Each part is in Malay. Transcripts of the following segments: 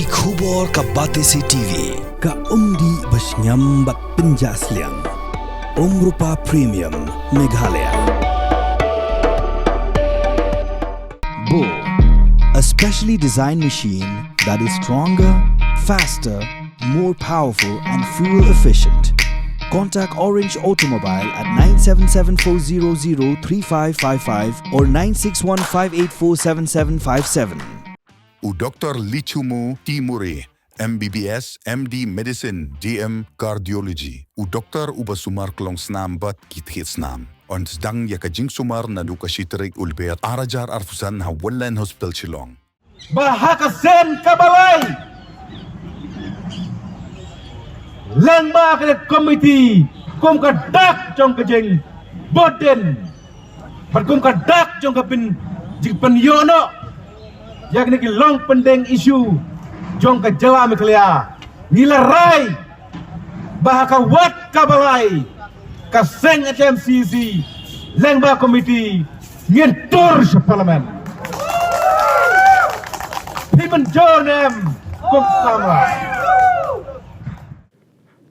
Ki khubor ka Batesi TV. Ka umdi basnyam bat penjaslian. Rupa Premium Meghalaya. Bo, a specially designed machine that is stronger, faster, more powerful and fuel efficient. Contact Orange Automobile at 977-400-3555 or 961-584-7757. U Dr. Lichumu Timuri, MBBS, MD Medicine, DM Cardiology. U Dr. Ubasumar Klong Snam Bat Kithit Snam. On Sdang Yakajing Sumar Naduka Shitrik Ulbeat Arajar Arfusan Hawallan Hospital Shillong. Bahakasen Kabalay Langba ke komiti kum kadak jong kejeng boden kum kadak jong kapin jikpen yono yak ni long pendeng isu jong ka jala meklea nilarai bahaka wat kabalai kaseng HMCC Langba komiti ngentur sa parlimen pimen jonem kum sama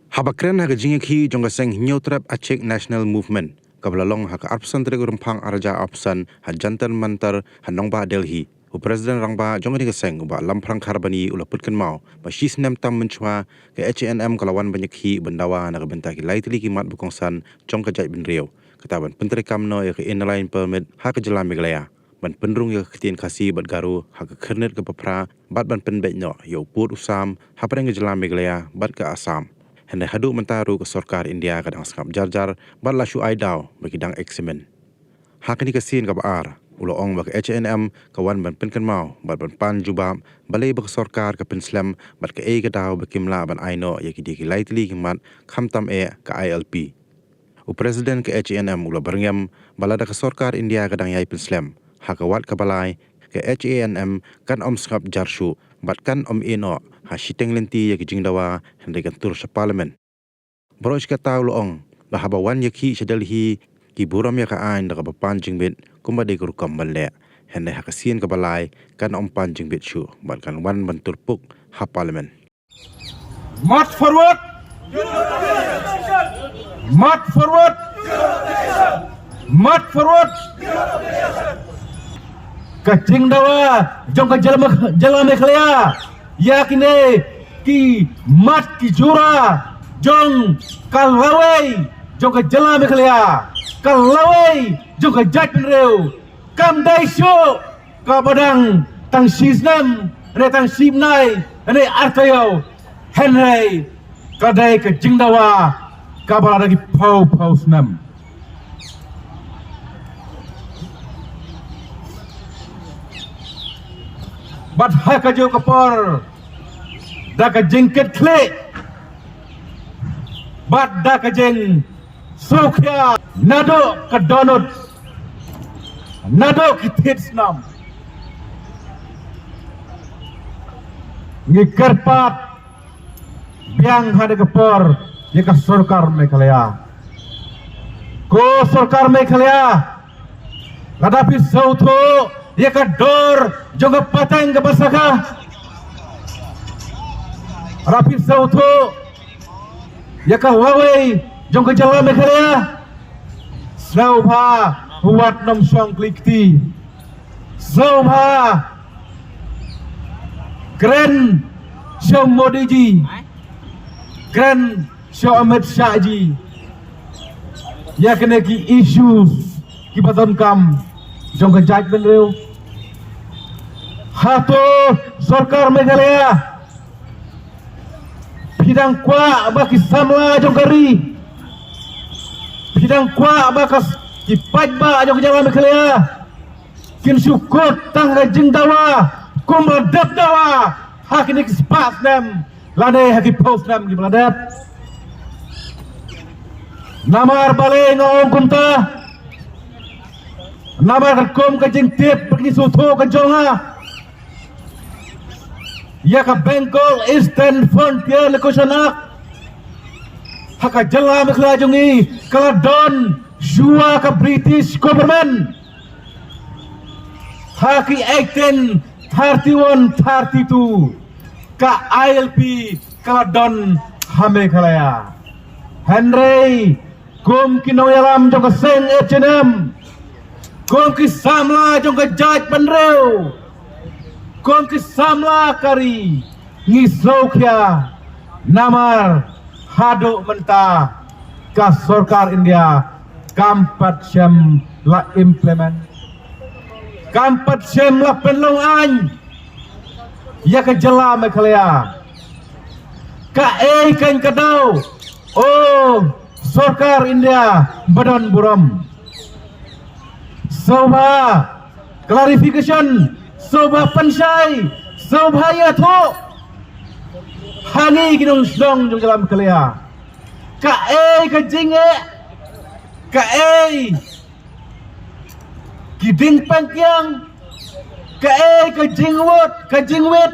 Habakren haga jingeki jonga seng nyotrap Aceh National Movement kablalong haka arpsan tere rumpang araja arpsan ha jantan mantar hanongba Delhi u Presiden rangba jonga diga seng ba lamprang karbani ula putkan mau ba shis nem tam menchwa ke HNM kalawan banyak hi bendawa na benta ki laitli ki mat bukongsan jongka jai bin riau ketaban penteri kamno ya ke inline permit haka jela Meghalaya ban penrung ya ketien kasi bat garu haka kernet ke papra bat ban penbetnyo yo put usam hapreng jela Meghalaya bat ke Assam Hende hadu mentaru ke Sarkar India kadang skap jar-jar bat lasu aidau bagi dang eksemen. Hakini kesin ka baar ulo ong bagi HNM kawan ban penkan mau bat ban pan jubab balai bagi Sarkar ke penslam bat ke e kadau bagi kimla ban aino ya ki diki laitli kimat khamtam e ke ILP. U Presiden ke HNM ulo berngam balada ke Sarkar India kadang yai penslam hakawat ke balai ke HNM kan om skap jarshu bat kan om ino ha shiteng lenti ya jingdawa hendekan tur sa parlimen. Baros ka tao loong bahabawan ya ki sa Delhi ki buram ya ka ain daga bapan jingbit kumbade guru kamballe hende ha kasien ka balay kan om pan jingbit shu bat kan wan bantur puk ha parlimen. March forward! March forward! March forward! Kajingdawa jong ka jala Meghalaya yakine ki mat ki jura jong kalawai jong ka jala Meghalaya kalawai jong ka jat penreu kam dai syo ka badang tang sisnem re tang simnai re artayo henrei kadai ka jingdawa ka balagi pau snam bat haka jo kapor daka jengket kle bat daka jeng sokya nado kadonot nado kitits nam ngikerpat biang hade kapor yeka Sarkar Meghalaya ko Sarkar Meghalaya kadapi sauto yeka dor jonga patang ke basaka rapi sauto yeka wawai jonga jala Meghalaya saubha huat nom song klikti saubha kren show Modi ji kren show Amit Shah ji yakne ki issues ki baton kam jonga jaj ben reu Hato Sarkar Meghalaya Bidang kwa baki samla jongkari Bidang kwa bakas kipajba jong jala Meghalaya kin syukut tangga jingdawa kumra dabdawa hakinik spas nem lade haki post nem gimladat namar bale ngong kumta namar kum kajing tip bagi suto kajonga Yaka Bengal Eastern Frontier Lekosana Haka jala Meghalaya jungi kaladon jua ka British government Haki 1831-32 ka ILP Kaladon Hamekhalaya Henry kum kinoyalam jong ka seng H&M kum ki samla jong ka jaj penreu kum ki samla kari ngisokya namar hado menta ka Sarkar India kampat syam la implement kampat syam la penlong an ya ka jela Meghalaya ka kan kadau oh Sarkar India badan buram Sobha clarification Sobha pansai Sobha ya tho hani kinong slong jong jela Meghalaya ka ka jinge ka kiding pangkyang ka jingwet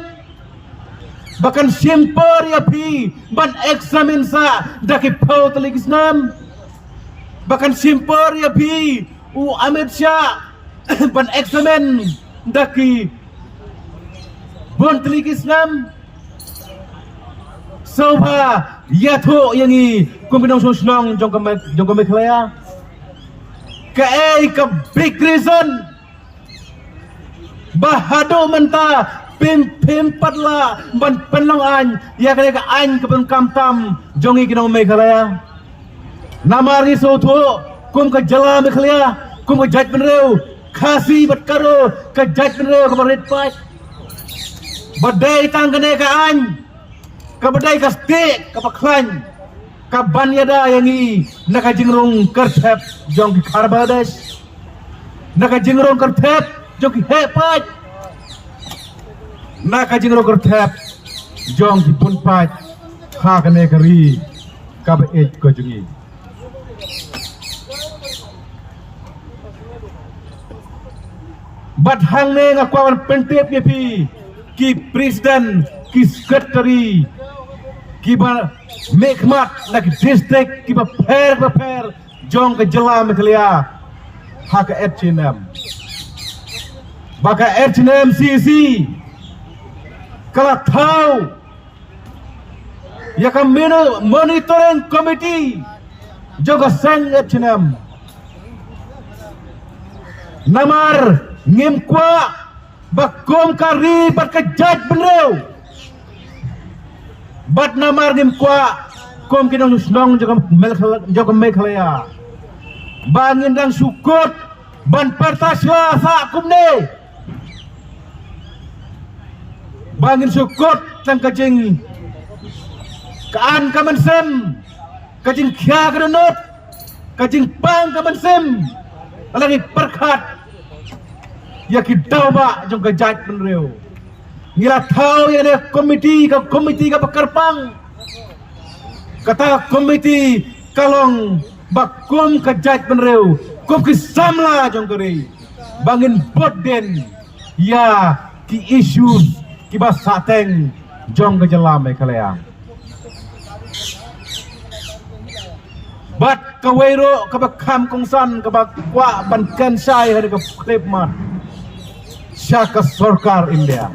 bahkan simpor ya pi ban eksamen sa daki pau telikisnam bahkan simpor ya pi Amit Shah ban eksamen daki bon telikisnam Sobha yatho yangi kumpinong suslong jong ka Meghalaya ka big reason bahado menta pim patla ban penlong an ya ka an ka kamtam jongi kinong Meghalaya namari so tho kum ka jala Meghalaya kum ka jaj penreu khasi bat karo ka jaj penreu ka red pat badai tanggane ka an ka badai ka stik ka paklan ka banyada yangi nakajingrong kertep jong ki Karbades nakajingrong kertep jong ki hepat nakajingrong kertep jong ki punpat ha kane kari ka baet ko jungi bat hang ne ngakwan pentep ye pi ki presiden ki secretary kiba mekmat nak district kiba per jong ke jela Meghalaya hak H&M baka H&M CC kala tahu ya ka monitoring committee joga sang H&M namar ngimkwa bakom kari bat ka jaj benreu bat namar nim kwa kom kinong snong joga Meghalaya bangin dang sukut ban pertasla sa kumne bangin sukut tang kajing kaan kamensem kajing kya kanunot kajing pang kamensem lagi perkat ya kidau ba jong kajaj penreu ngila tahu ya deh komiti ka pakarpang kata komiti kalong bakum kajaj penreu kum kisamla jong keri bangin boden ya ki issues ki basateng jong ke jela Meghalaya bat kawero ka bakam kongsan ka bakwa ban kansai hari ka klipmat syaka Sarkar India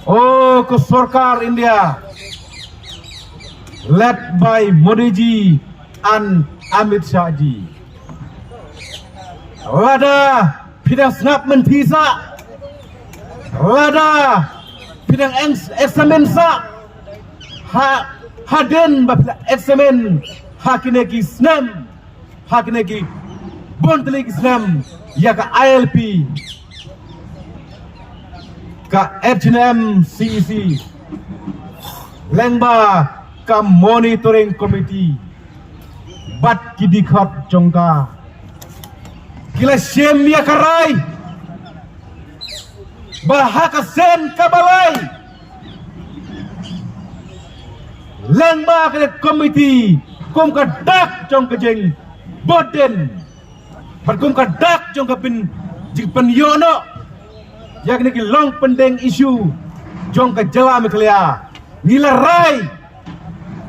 oh ke Sarkar India led by Modi ji and Amit Shah ji lada pidang snap mentisa lada pidang eksamen sa haden bapla eksamen hakine ki snam hakine ki bontli ki snam ya ka ILP ka H&M CEC lengba ka monitoring committee bat ki dikhat jongka kila shem ya karai bahaka sen kabalai lengba ka committee kum ka dak jong ka jeng boden pat kum ka dak jong ka pin jing penyono yak ni long pendeng isu jong ka jela Meghalaya nilarai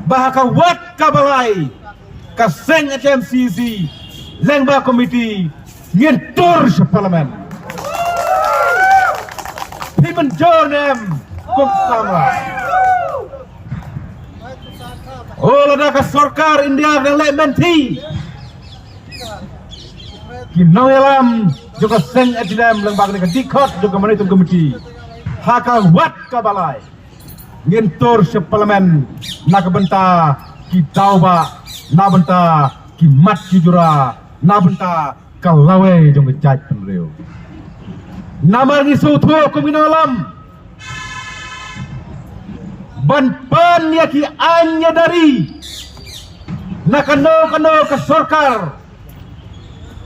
bahaka wat kabalai ka seng HMCC lengba komiti ngentur sa parlemen pimen jonem kok sama. Oh lada ke sarkar India yang lek menti. Kinau yalam juga seng edidam lembag ni dikot juga manitum komiti. Haka wat kabalai. Ngintur se parlemen nak benta ki tauba na benta ki mat ki jura na benta kalawe jong jaj penreu. Namar ni sutho kuminalam. Ban ya ki anya dari nakano ke sarkar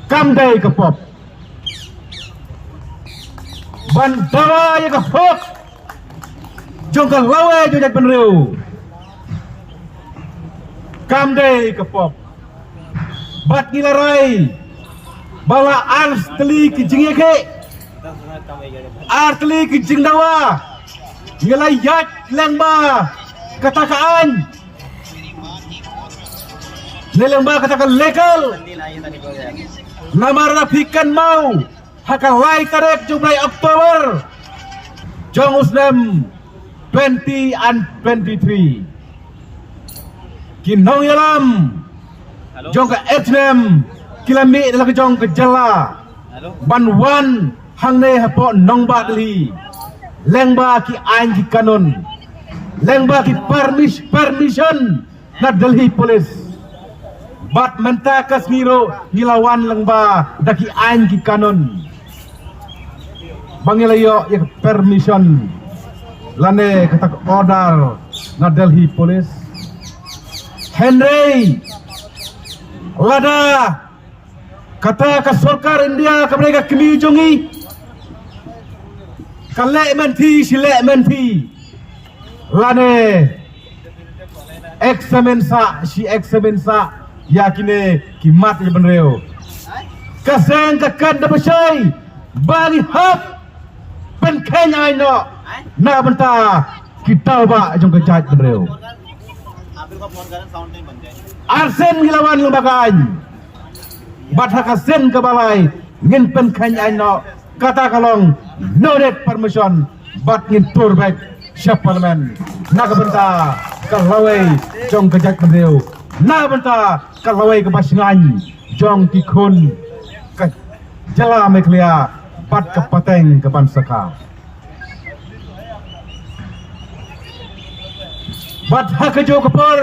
kamdai ke pop ban dawa ya ke hok jongkal lawe jojak penreu kamdai ke pop bat gilarai bala ars teli ki jingeke arteli ki jingdawa ngilai yat lengba katakaan lengba katakan legal namar rafikan mau hakal lai tarek jumlai Oktober jong usnem 20 and 23 kinong yalam jong ke etnem kilami dalam jong ke jala banwan hangne hapo nongba deli lengba ki ain ki kanon lengba ki permission na Delhi police bat menta kasmiro nilawan lengba daki ain ki kanon bangilayo ya permission lane kata order na Delhi police Henry lada kata ka sarkar India ka mereka kemi jongi kalek menti silek menti lane eksemensa si eksemensa yakine kimat ya benreo kaseng kakan da besai bagi hak pen kenya ino na benta kita ba jong kejat benreo arsen gilawan lembagaan bat hak asen ke balai ngin pen kenya ino kata kalong no net permission bat ngin tour back parlemen na benta kalawai jong kejat benreo na benta kalawai ke basingan jong kikun ke jala meklia bat ke pateng ke bansaka bat hak jo kepor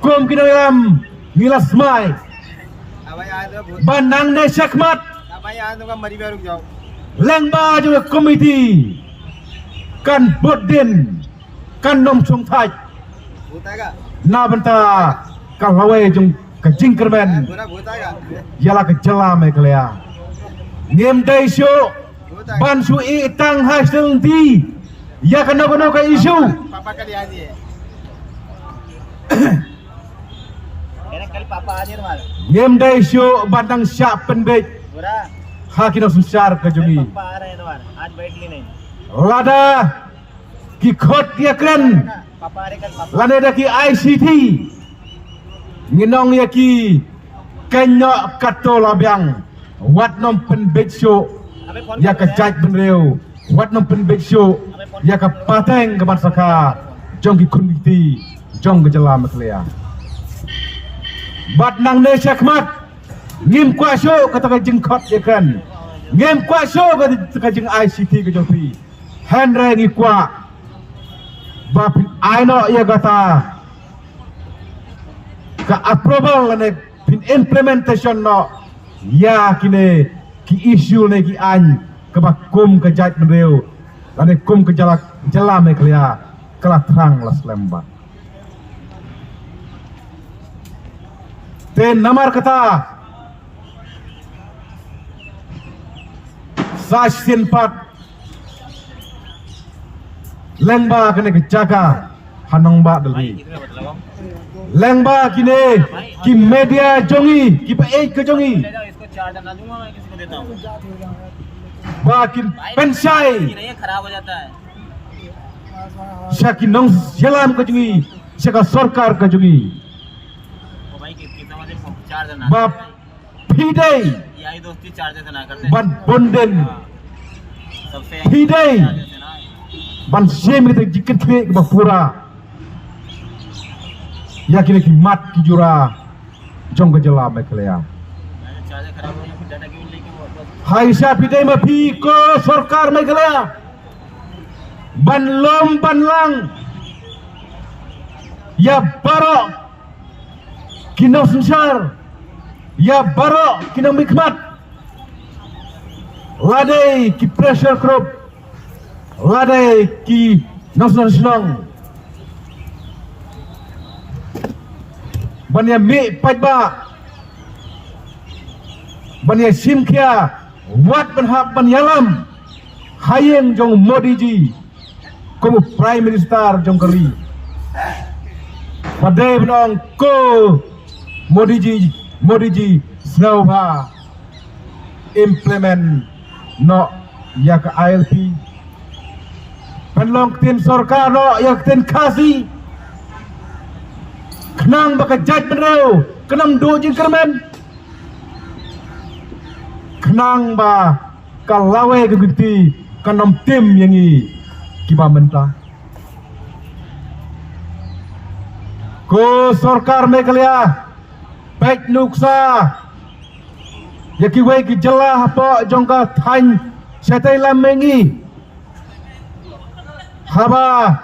kum kinoyam ngilas mai banang ne syakmat lengba juga komiti kan bodin kan nom sung thai na benta kalawai jung kajing kermen yala ke jala meklea ngem dai syo ban su i tang hasil ti ya kena ka isu पापा कल याद है मैंने कल पापा आज हमारा ngem dai syo batang syak penbek बुरा hakino susar ke jungi पापा आ रहे हैं हमारा आज बैठ ली नहीं lada ki khot ya kren पापा आ रहे कल पापा lane da ki ICT nginong ya ki kenyo katola biang wat nom penbek syo हमें phone ya ke jaj benreu wat nom penbek syo ya ke pateng ke bansaka jong ki komiti jong ke jala meklea bat nang ne syakmat ngim kwa syo kata ka jengkot ya kan ngim kwa syo kata ka jeng ICT ke jopi Henry ngi kwa bap aino ya kata ka approval ne pin implementation no ya kine ki issue ne ki an ke bakum ke jaj menreu ane kum ke jala meklea kala terang las lemba ten namar kata Sashin pat lengba kene kejaga hanong ba dali lengba kine ki media jongi ki pa ke jongi इसको चार्जर ना दूंगा मैं किसी को देता हूँ ba kin pensai नहीं ये खराब हो जाता है syakin nong jalan ke jongi syaka sarkar ke jongi वो भाई कितना मुझे चार्जर ना ba pidai ये आई दोस्ती चार्जर से ना करते ban bonden सबसे Hidai. जैसे ना Ban shem kita jikit klik ke bapura. Ya kini ki mat ki jura. Jong ke jela mekelea. मैंने चार्जर खराब हो गया फिर डाटा केबल लेके वो Haisha pidai ma pi ko sarkar mekelea. Ban lom ban lang. Ya barok kino sensar. Ya barok kino mikmat. Ladai ki pressure crop. Ladai ki nasional. Banya mi pajba. Banya simkia. Wat benhap banyalam. Hayeng jong Modi ji. Como Prime Minister jong keri. Padai benong ko Modi ji snauha implement no yak ILP. Penlong tin sorkar no yak tin kasi. Kenang baka jaj benreu, kenang do jing kermen. Kenang ba kalawe gegiti kanom tim yangi kiba mentah. Ko sorkar Meghalaya baik nuksa yaki wei ki jela apa jongka thain setai lamengi haba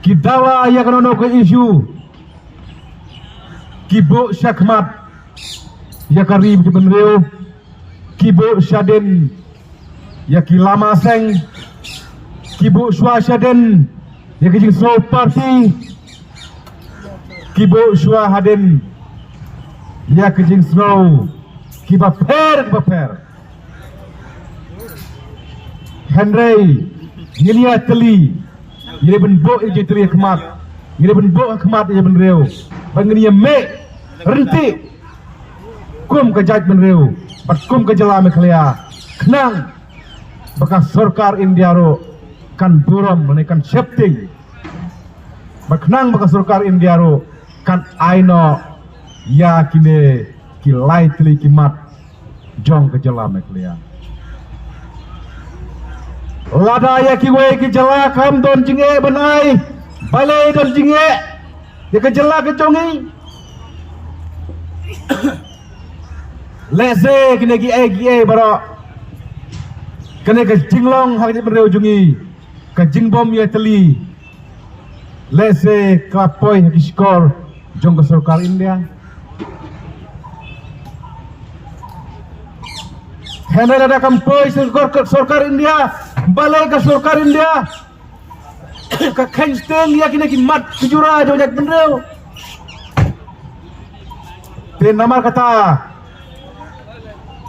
ki dawa ya kanono ke isu ki bo syakmat ya karib ki benreu ki bo syaden ya ki lama seng ki bo swasaden ya ki jing so party Kibo Shua Haden Ya kejing snow Kiba per Henry Ngilia teli Ngilia benbok ije teli khmat Ngilia benbok khmat ije benreu Bangilia mek Renti Kum kejaj benreu Bat kum kejala Meghalaya Kenang Bekas sorkar India ro Kan buram menaikkan shifting Berkenang bekas sorkar India ro kan aino ya kini ki lightly kimat jong ke jela Meghalaya. Lada ya ki we ki jela kam don jinge benai balai don jinge ya ke jela ke jongi. Lese kini ki baro kene ke jinglong hak di bereu jungi ke jingbom ya teli. Lese kapoi hak skor jong ke sorkar India. Henry ada kampoi sorkar India, balai ke sorkar India. Ke Kensington ya kini kimat kejura jauh jak benreu. Ten nama kata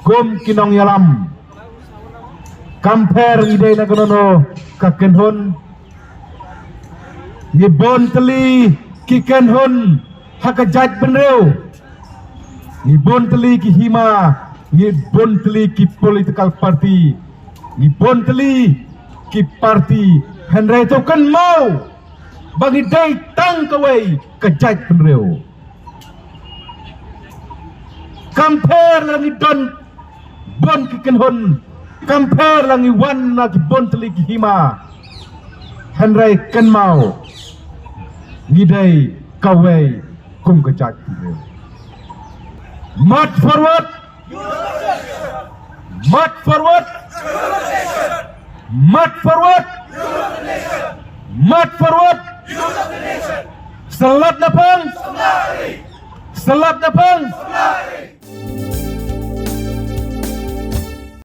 kum kinong yalam. Kamper ide na kono ke kenhon. Ni bon teli ki kenhon hakajat benreu. Ni bon teli ki hima, ni bon teli ki political party, ni bon teli ki party Henry tu kan mau bagi day tang kawai kajat benreu. Compare langi don bon ki kenhon, compare langi wan na ki bon teli ki hima. Henry kan mau ni day kawai kum kejat benreu. March forward. March forward. March forward. March forward. Selat napang. Selat napang.